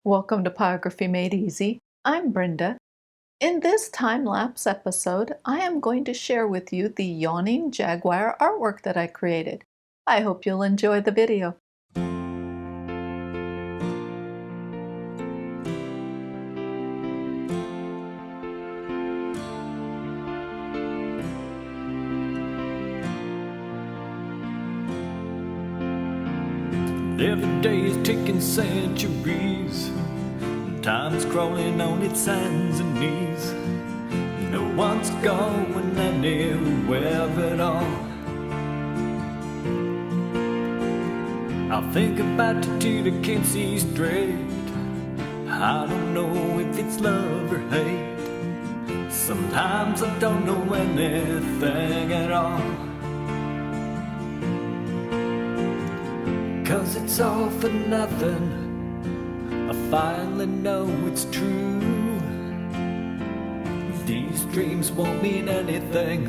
Welcome to Pyrography Made Easy. I'm Brenda. In this time-lapse episode, I am going to share with you the Yawning Jaguar artwork that I created. I hope you'll enjoy the video. Every day is ticking centuries, time's crawling on its hands and knees. No one's going anywhere at all. I think about it till I can't see straight. I don't know if it's love or hate. Sometimes I don't know anything at all. 'Cause it's all for nothing, I finally know it's true. These dreams won't mean anything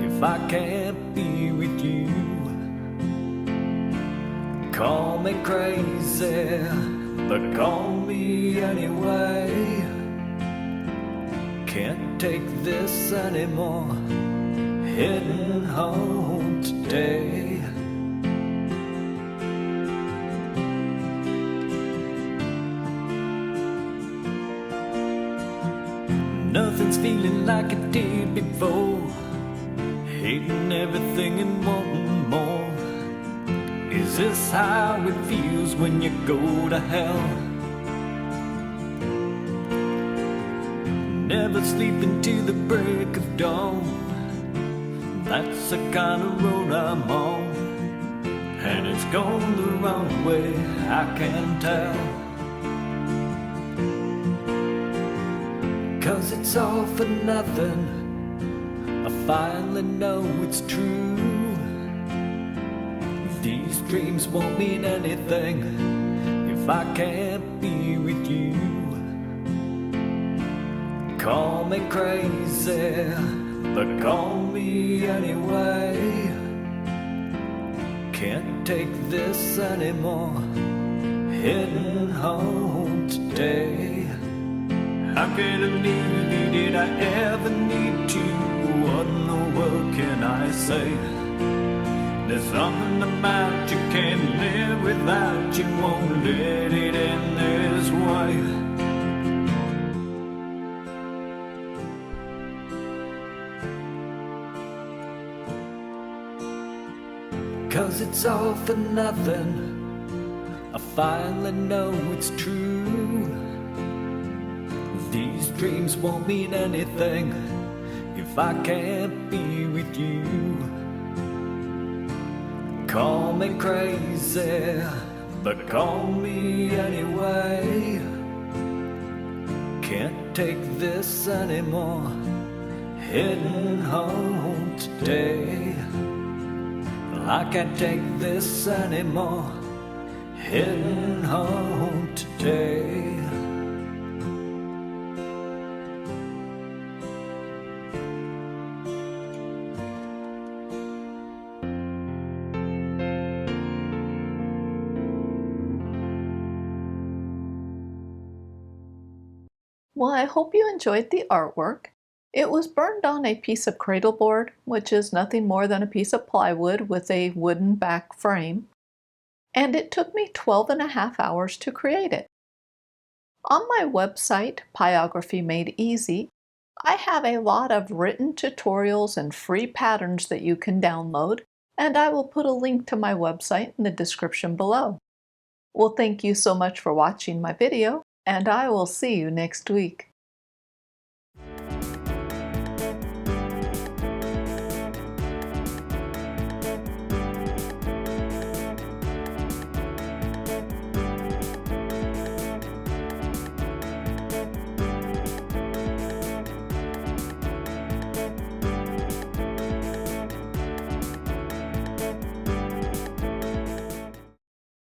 if I can't be with you. Call me crazy, but call me anyway. Can't take this anymore, heading home today. Nothing's feeling like it did before, hating everything and wanting more. Is this how it feels when you go to hell? Never sleeping till the break of dawn, that's the kind of road I'm on. And it's gone the wrong way, I can tell. 'Cause it's all for nothing, I finally know it's true. These dreams won't mean anything if I can't be with you. Call me crazy, but call me anyway. Can't take this anymore, heading home today. How could I need, did I ever need to? What in the world can I say? There's something about you can't live without, you won't let it end this way. Cause it's all for nothing, I finally know it's true. These dreams won't mean anything if I can't be with you. Call me crazy, but call me anyway. Can't take this anymore, heading home today. I can't take this anymore, heading home today. Well, I hope you enjoyed the artwork. It was burned on a piece of cradleboard, which is nothing more than a piece of plywood with a wooden back frame, and it took me 12.5 hours to create it. On my website, Pyrography Made Easy, I have a lot of written tutorials and free patterns that you can download, and I will put a link to my website in the description below. Well, thank you so much for watching my video, and I will see you next week.